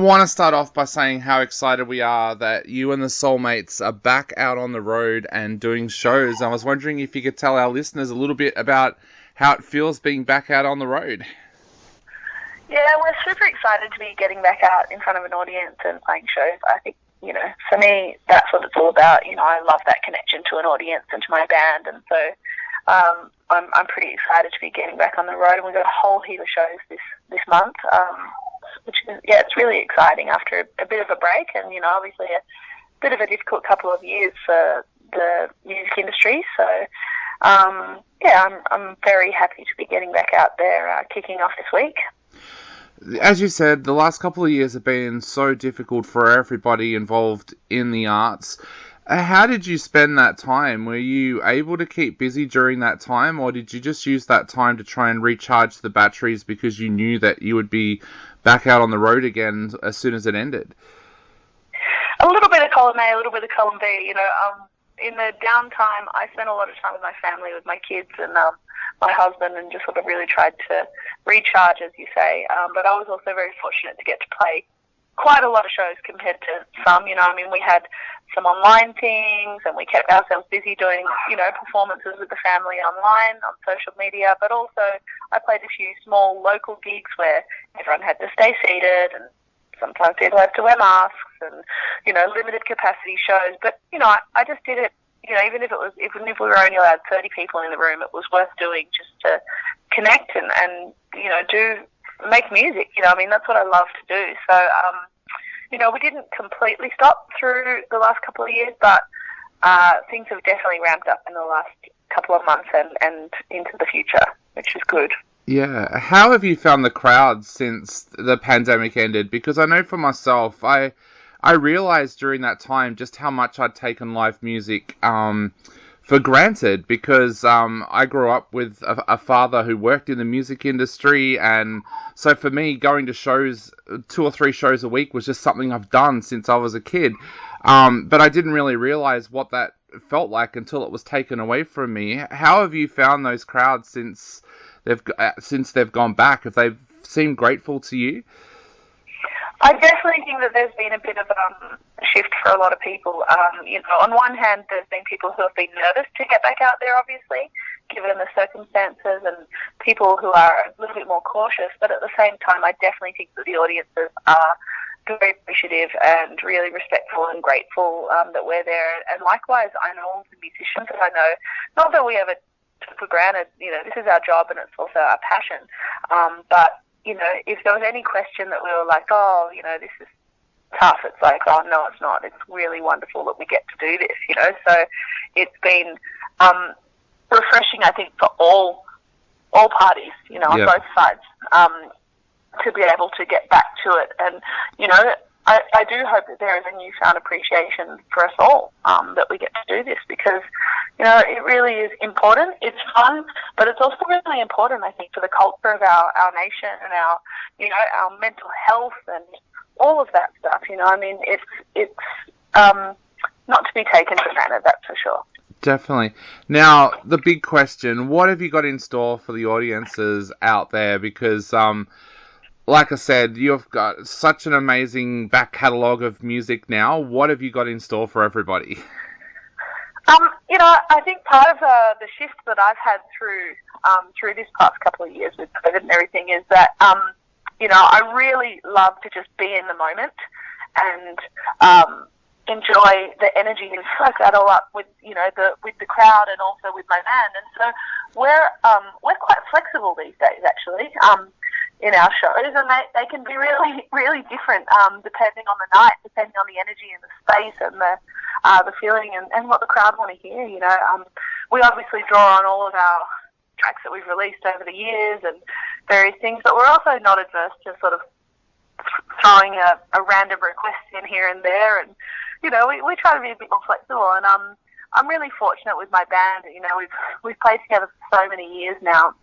want to start off by saying how excited we are that you and the Soulmates are back out on the road and doing shows. I was wondering if you could tell our listeners a little bit about how it feels being back out on the road. Yeah, we're super excited to be getting back out in front of an audience and playing shows. I think, for me, that's what it's all about. I love that connection to an audience and to my band, and so I'm pretty excited to be getting back on the road. And we've got a whole heap of shows this month, which is, it's really exciting after a bit of a break, and obviously a bit of a difficult couple of years for the music industry. So I'm very happy to be getting back out there, kicking off this week. As you said, the last couple of years have been so difficult for everybody involved in the arts. How did you spend that time? Were you able to keep busy during that time, or did you just use that time to try and recharge the batteries because you knew that you would be back out on the road again as soon as it ended? A little bit of column A, a little bit of column B. In the downtime, I spent a lot of time with my family, with my kids and my husband, and just sort of really tried to recharge, as you say. But I was also very fortunate to get to play quite a lot of shows compared to some. We had some online things, and we kept ourselves busy doing, performances with the family online, on social media. But also, I played a few small local gigs where everyone had to stay seated, and sometimes people had to wear masks, and limited capacity shows. But I just did it. Even if we were only allowed 30 people in the room, it was worth doing just to connect and make music. That's what I love to do. So we didn't completely stop through the last couple of years, but things have definitely ramped up in the last couple of months and into the future, which is good. Yeah. How have you found the crowd since the pandemic ended? Because I know for myself, I realized during that time just how much I'd taken live music for granted, because I grew up with a father who worked in the music industry, and so for me, going to shows, 2 or 3 shows a week, was just something I've done since I was a kid. But I didn't really realize what that felt like until it was taken away from me. How have you found those crowds since they've gone back? Have they seemed grateful to you? I definitely think that there's been a bit of a shift for a lot of people. On one hand, there's been people who have been nervous to get back out there, obviously, given the circumstances, and people who are a little bit more cautious. But at the same time, I definitely think that the audiences are very appreciative and really respectful and grateful that we're there. And likewise, I know all the musicians that I know, not that we ever took for granted, this is our job and it's also our passion. But if there was any question that we were like, this is tough, it's like, oh, no, it's not. It's really wonderful that we get to do this, So it's been refreshing, I think, for all parties, on both sides, to be able to get back to it. And, I do hope that there is a newfound appreciation for us all, that we get to do this, because, it really is important. It's fun, but it's also really important, I think, for the culture of our nation and our mental health and all of that stuff. It's not to be taken for granted, that's for sure. Definitely. Now, the big question, what have you got in store for the audiences out there? Because, like I said, you've got such an amazing back catalogue of music now. What have you got in store for everybody? I think part of the shift that I've had through this past couple of years with COVID and everything is that, I really love to just be in the moment and enjoy the energy and soak that all up with the crowd and also with my band. And so we're quite flexible these days, actually, in our shows, and they can be really, really different depending on the night, depending on the energy and the space and the feeling and what the crowd want to hear. We obviously draw on all of our tracks that we've released over the years and various things, but we're also not adverse to sort of throwing a random request in here and there, and we try to be a bit more flexible. And I'm really fortunate with my band. We've played together for so many years now,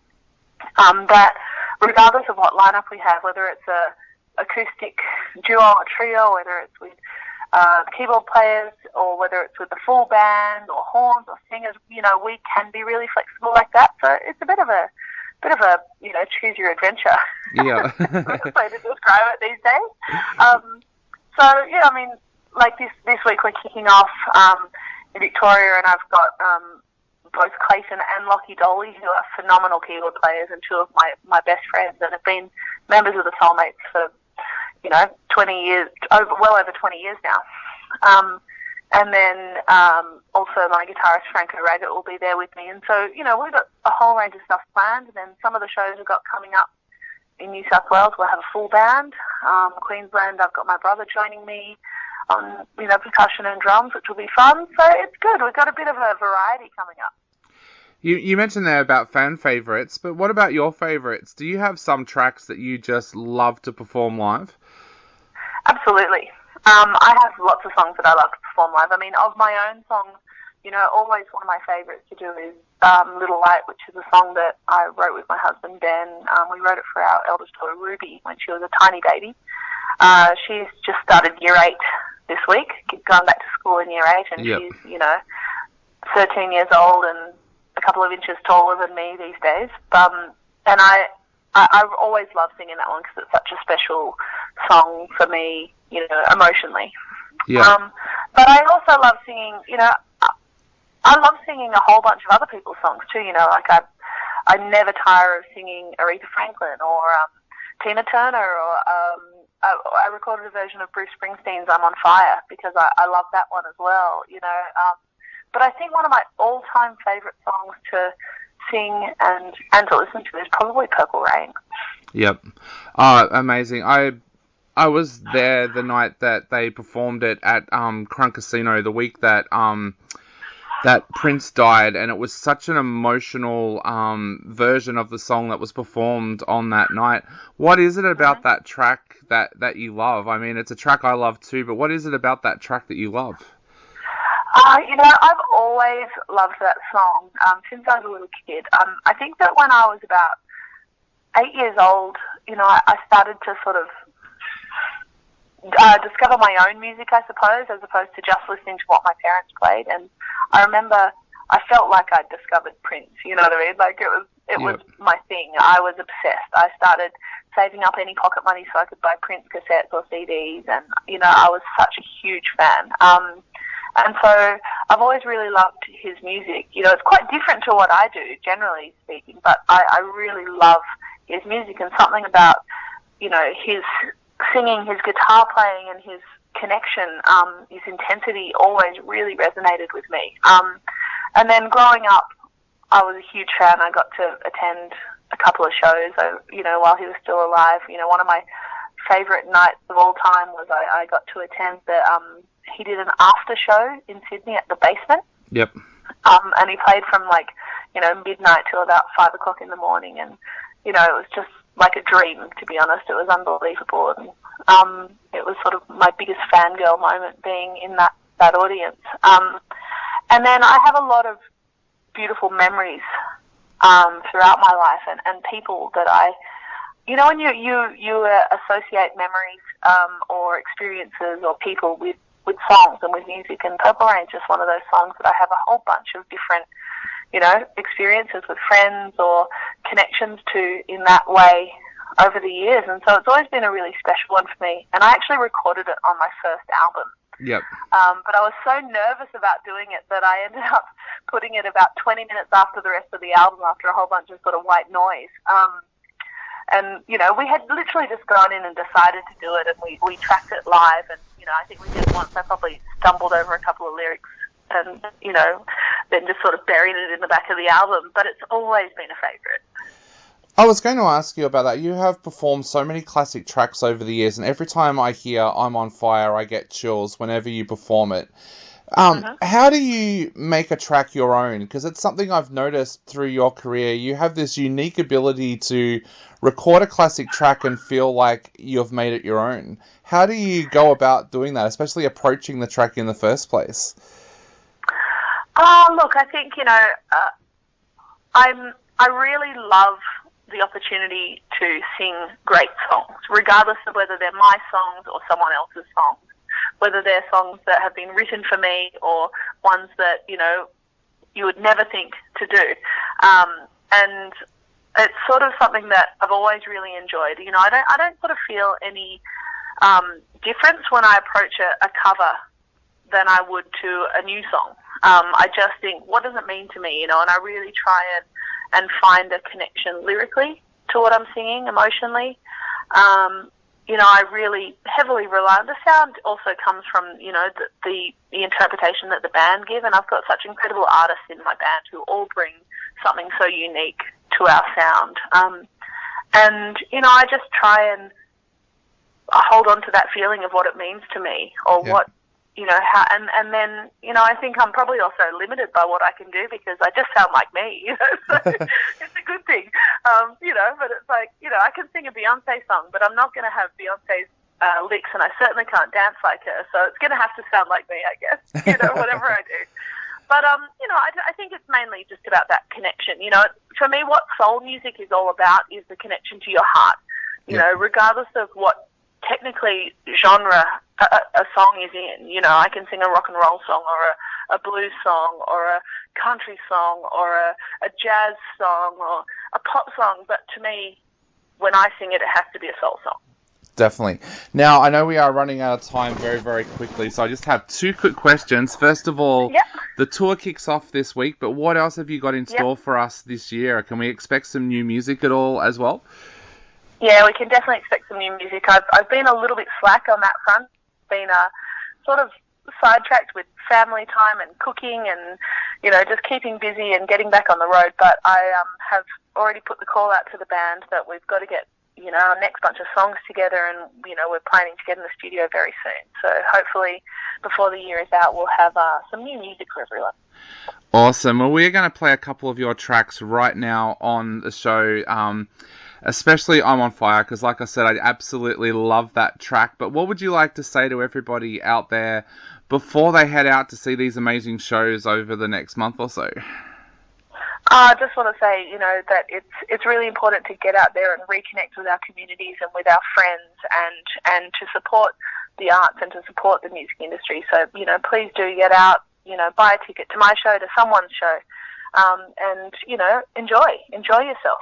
that regardless of what lineup we have, whether it's a acoustic duo or trio, whether it's with keyboard players or whether it's with the full band or horns or singers, we can be really flexible like that. So it's a bit of a choose your adventure. Yeah. That's the way to describe it these days. So yeah, I mean, like this week we're kicking off in Victoria, and I've got both Clayton and Lockie Doley, who are phenomenal keyboard players and two of my best friends, and have been members of the Soulmates for 20 years, well over 20 years now. And then also my guitarist Franco Raggett will be there with me, and so we've got a whole range of stuff planned. And then some of the shows we've got coming up in New South Wales, we'll have a full band. Queensland, I've got my brother joining me on percussion and drums, which will be fun. So it's good. We've got a bit of a variety coming up. You mentioned there about fan favourites, but what about your favourites? Do you have some tracks that you just love to perform live? Absolutely. I have lots of songs that I love to perform live. I mean, of my own songs, always one of my favourites to do is Little Light, which is a song that I wrote with my husband, Ben. We wrote it for our eldest daughter, Ruby, when she was a tiny baby. She's just started year 8 this week, going back to school in year 8, and she's, 13 years old and a couple of inches taller than me these days. And I always love singing that one because it's such a special song for me, emotionally. Yeah. But I also love singing, I love singing a whole bunch of other people's songs too, like I never tire of singing Aretha Franklin or Tina Turner, or I recorded a version of Bruce Springsteen's I'm on Fire because I love that one as well, But I think one of my all-time favourite songs to sing and to listen to is probably Purple Rain. Yep. Amazing. I was there the night that they performed it at Crunk Casino, the week that that Prince died, and it was such an emotional version of the song that was performed on that night. What is it about that track that you love? I mean, it's a track I love too, but what is it about that track that you love? I've always loved that song since I was a little kid. I think that when I was about 8 years old, I started to sort of discover my own music, I suppose, as opposed to just listening to what my parents played. And I remember I felt like I'd discovered Prince, you know what I mean? Like it was my thing. I was obsessed. I started saving up any pocket money so I could buy Prince cassettes or CDs, and I was such a huge fan. And so I've always really loved his music. It's quite different to what I do, generally speaking, but I really love his music, and something about, his singing, his guitar playing, and his connection, his intensity always really resonated with me. And then growing up, I was a huge fan. I got to attend a couple of shows, while he was still alive. One of my favourite nights of all time was I got to attend he did an after show in Sydney at the Basement. Yep. And he played from midnight till about 5 o'clock in the morning, and it was just like a dream, to be honest. It was unbelievable, and it was sort of my biggest fangirl moment being in that audience. And then I have a lot of beautiful memories throughout my life, and people that when you associate memories or experiences or people with songs and with music, and Purple Rain is just one of those songs that I have a whole bunch of different, experiences with friends or connections to in that way over the years. And so it's always been a really special one for me. And I actually recorded it on my first album. Yep. But I was so nervous about doing it that I ended up putting it about 20 minutes after the rest of the album, after a whole bunch of sort of white noise. And, we had literally just gone in and decided to do it, and we tracked it live, and, I think we did it once. I probably stumbled over a couple of lyrics and, then just sort of buried it in the back of the album, but it's always been a favourite. I was going to ask you about that. You have performed so many classic tracks over the years, and every time I hear I'm on Fire, I get chills whenever you perform it. How do you make a track your own? Because it's something I've noticed through your career. You have this unique ability to record a classic track and feel like you've made it your own. How do you go about doing that, especially approaching the track in the first place? Look, I think, I really love the opportunity to sing great songs, regardless of whether they're my songs or someone else's songs. Whether they're songs that have been written for me or ones that, you would never think to do. And it's sort of something that I've always really enjoyed. I don't sort of feel any difference when I approach a cover than I would to a new song. I just think, what does it mean to me, and I really try and find a connection lyrically to what I'm singing emotionally. I really heavily rely on the sound. Also comes from the interpretation that the band give, and I've got such incredible artists in my band who all bring something so unique to our sound. I just try and hold on to that feeling of what it means to me, or what. How, and then, I think I'm probably also limited by what I can do because I just sound like me, so it's a good thing, but it's like, I can sing a Beyonce song, but I'm not going to have Beyonce's licks, and I certainly can't dance like her, so it's going to have to sound like me, I guess, whatever I do. But, I think it's mainly just about that connection. For me, what soul music is all about is the connection to your heart, regardless of what technically genre a song is in. I can sing a rock and roll song or a blues song or a country song or a jazz song or a pop song, but to me, when I sing it, it has to be a soul song. Definitely. Now, I know we are running out of time very, very quickly, so I just have two quick questions. First of all, the tour kicks off this week, but what else have you got in store for us this year? Can we expect some new music at all as well? Yeah, we can definitely expect some new music. I've been a little bit slack on that front. Been sort of sidetracked with family time and cooking and, just keeping busy and getting back on the road. But I have already put the call out to the band that we've got to get, our next bunch of songs together, and, we're planning to get in the studio very soon. So hopefully before the year is out, we'll have some new music for everyone. Awesome. Well, we're going to play a couple of your tracks right now on the show. Especially I'm on Fire, because like I said, I absolutely love that track. But what would you like to say to everybody out there before they head out to see these amazing shows over the next month or so? I just want to say, that it's really important to get out there and reconnect with our communities and with our friends and to support the arts and to support the music industry. So, please do get out, buy a ticket to my show, to someone's show, and, enjoy yourself.